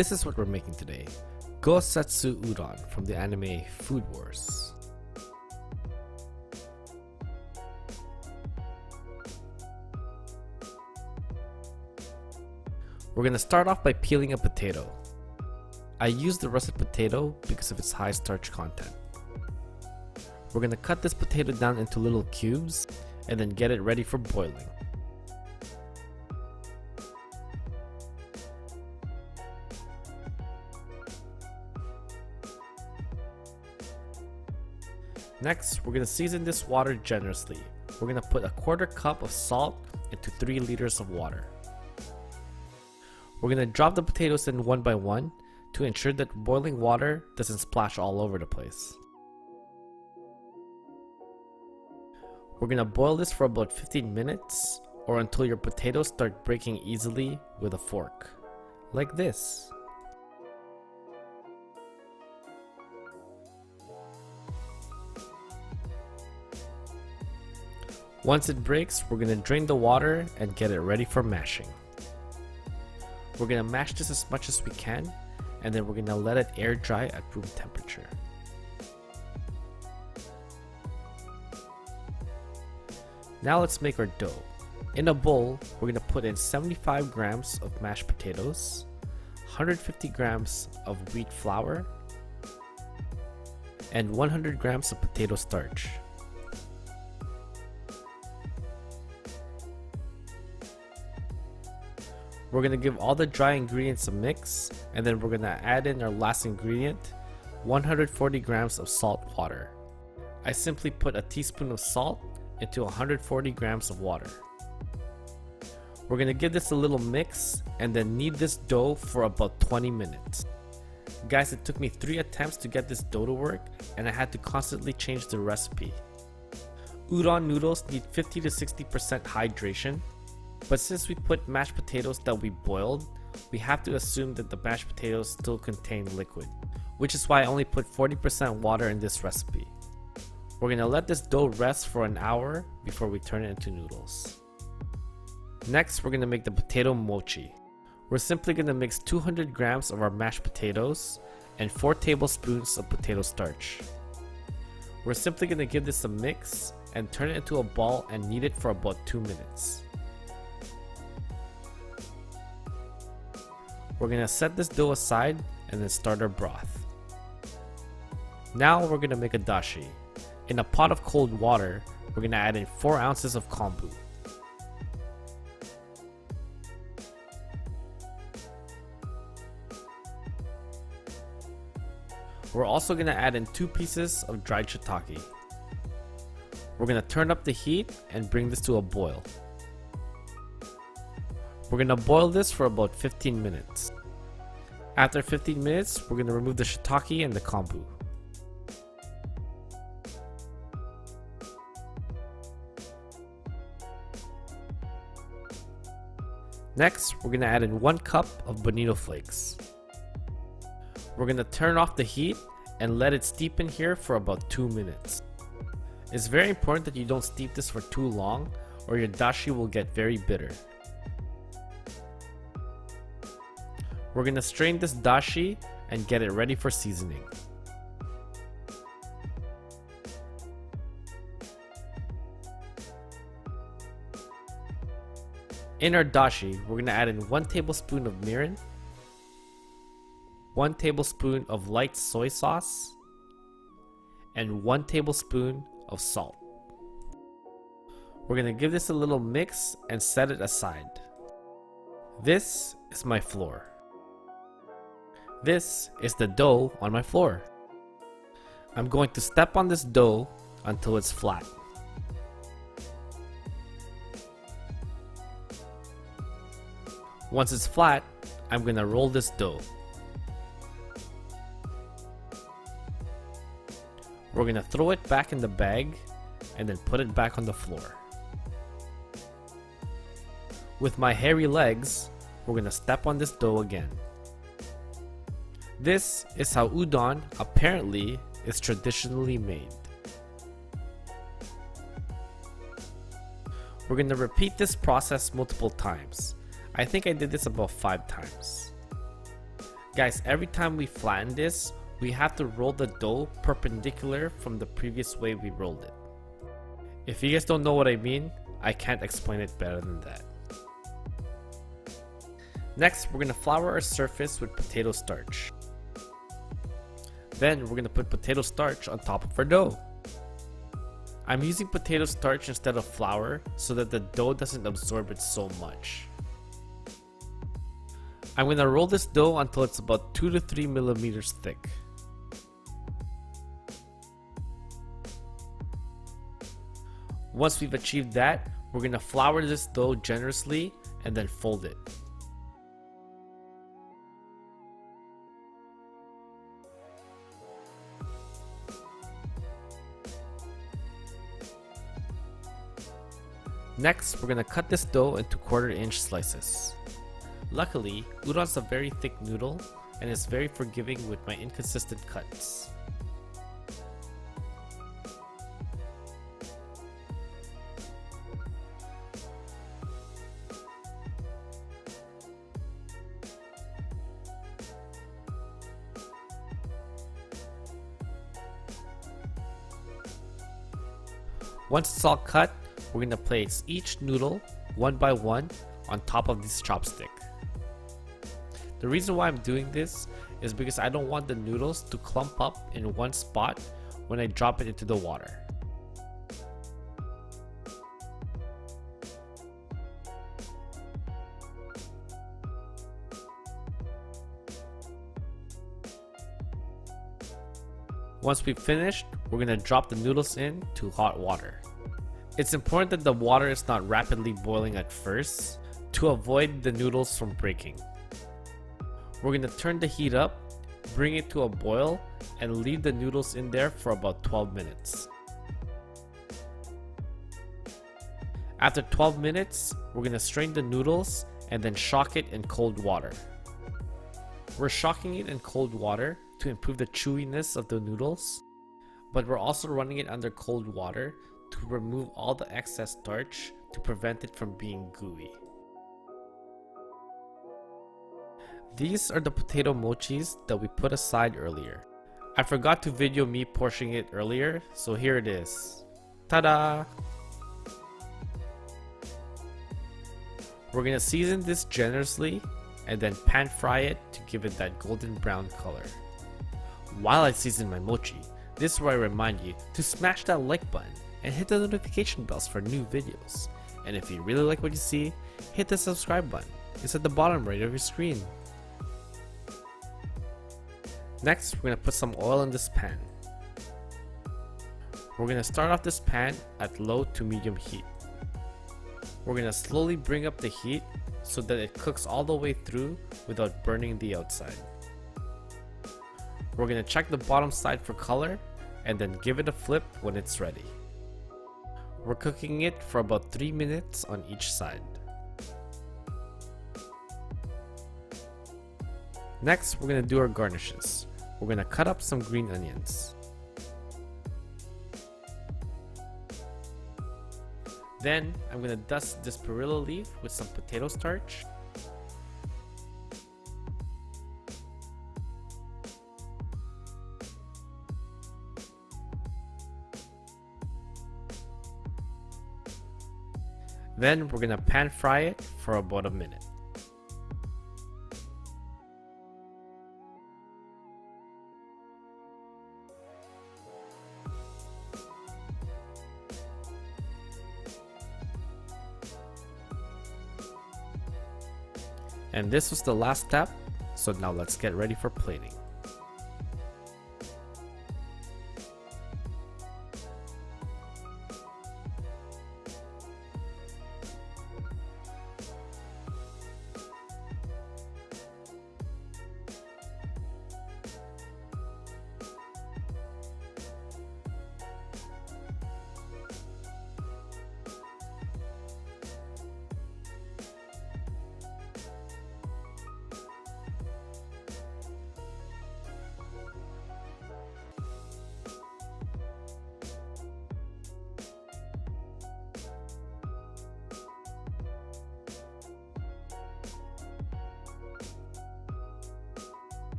This is what we're making today. Gosetsu Udon from the anime Food Wars. We're going to start off by peeling a potato. I use the russet potato because of its high starch content. We're going to cut this potato down into little cubes and then get it ready for boiling. Next, we're going to season this water generously. We're going to put a quarter cup of salt into 3 liters of water. We're going to drop the potatoes in one by one to ensure that boiling water doesn't splash all over the place. We're going to boil this for about 15 minutes or until your potatoes start breaking easily with a fork, like this. Once it breaks, we're going to drain the water and get it ready for mashing. We're going to mash this as much as we can, and then we're going to let it air dry at room temperature. Now let's make our dough. In a bowl, we're going to put in 75 grams of mashed potatoes, 150 grams of wheat flour, and 100 grams of potato starch. We're going to give all the dry ingredients a mix, and then we're going to add in our last ingredient, 140 grams of salt water. I simply put a teaspoon of salt into 140 grams of water. We're going to give this a little mix and then knead this dough for about 20 minutes. Guys, it took me 3 attempts to get this dough to work, and I had to constantly change the recipe. Udon noodles need 50 to 60% hydration. But since we put mashed potatoes that we boiled, we have to assume that the mashed potatoes still contain liquid, which is why I only put 40% water in this recipe. We're going to let this dough rest for an hour before we turn it into noodles. Next, we're going to make the potato mochi. We're simply going to mix 200 grams of our mashed potatoes and 4 tablespoons of potato starch. We're simply going to give this a mix and turn it into a ball and knead it for about 2 minutes. We're going to set this dough aside and then start our broth. Now we're going to make a dashi. In a pot of cold water, we're going to add in 4 ounces of kombu. We're also going to add in 2 pieces of dried shiitake. We're going to turn up the heat and bring this to a boil. We're going to boil this for about 15 minutes. After 15 minutes, we're going to remove the shiitake and the kombu. Next, we're going to add in 1 cup of bonito flakes. We're going to turn off the heat and let it steep in here for about 2 minutes. It's very important that you don't steep this for too long or your dashi will get very bitter. We're going to strain this dashi and get it ready for seasoning. In our dashi, we're going to add in 1 tablespoon of mirin, 1 tablespoon of light soy sauce, and 1 tablespoon of salt. We're going to give this a little mix and set it aside. This is my flour. This is the dough on my floor. I'm going to step on this dough until it's flat. Once it's flat, I'm going to roll this dough. We're going to throw it back in the bag and then put it back on the floor. With my hairy legs, we're going to step on this dough again. This is how udon apparently is traditionally made. We're going to repeat this process multiple times. I think I did this about 5 times. Guys, every time we flatten this, we have to roll the dough perpendicular from the previous way we rolled it. If you guys don't know what I mean, I can't explain it better than that. Next, we're going to flour our surface with potato starch. Then we're going to put potato starch on top of our dough. I'm using potato starch instead of flour so that the dough doesn't absorb it so much. I'm going to roll this dough until it's about 2 to 3 millimeters thick. Once we've achieved that, we're going to flour this dough generously and then fold it. Next, we're going to cut this dough into 1/4 inch slices. Luckily, udon's a very thick noodle and is very forgiving with my inconsistent cuts. Once it's all cut, we're going to place each noodle one by one on top of this chopstick. The reason why I'm doing this is because I don't want the noodles to clump up in one spot when I drop it into the water. Once we've finished, we're going to drop the noodles in to hot water. It's important that the water is not rapidly boiling at first to avoid the noodles from breaking. We're going to turn the heat up, bring it to a boil, and leave the noodles in there for about 12 minutes. After 12 minutes, we're going to strain the noodles and then shock it in cold water. We're shocking it in cold water to improve the chewiness of the noodles, but we're also running it under cold water to remove all the excess starch to prevent it from being gooey. These are the potato mochis that we put aside earlier. I forgot to video me portioning it earlier, so here it is. Ta-da! We're gonna season this generously and then pan fry it to give it that golden brown color. While I season my mochi, this is where I remind you to smash that like button and hit the notification bells for new videos. And if you really like what you see, hit the subscribe button. It's at the bottom right of your screen. Next, we're going to put some oil in this pan. We're going to start off this pan at low to medium heat. We're going to slowly bring up the heat so that it cooks all the way through without burning the outside. We're going to check the bottom side for color and then give it a flip when it's ready. We're cooking it for about 3 minutes on each side. Next, we're going to do our garnishes. We're going to cut up some green onions. Then, I'm going to dust this perilla leaf with some potato starch. Then, we're going to pan fry it for about a minute. And this was the last step, so now let's get ready for plating.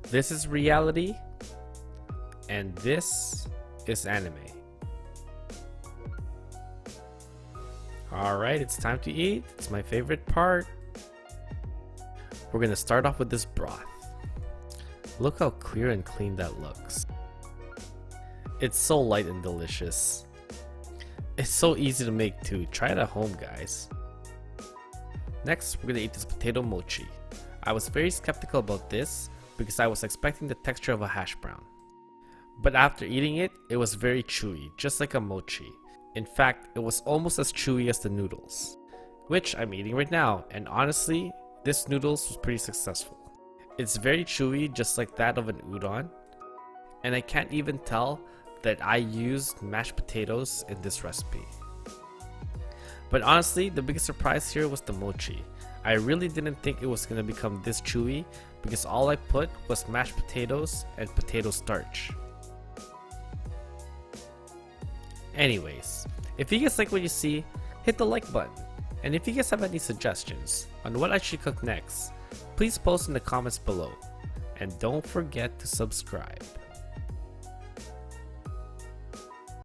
This is reality, and this is anime. Alright, it's time to eat. It's my favorite part. We're gonna start off with this broth. Look how clear and clean that looks. It's so light and delicious. It's so easy to make too. Try it at home, guys. Next, we're gonna eat this potato mochi. I was very skeptical about this because I was expecting the texture of a hash brown. But after eating it, it was very chewy, just like a mochi. In fact, it was almost as chewy as the noodles, which I'm eating right now, and honestly, this noodles was pretty successful. It's very chewy, just like that of an udon, and I can't even tell that I used mashed potatoes in this recipe. But honestly, the biggest surprise here was the mochi. I really didn't think it was going to become this chewy because all I put was mashed potatoes and potato starch. Anyways, if you guys like what you see, hit the like button. And if you guys have any suggestions on what I should cook next, please post in the comments below. And don't forget to subscribe.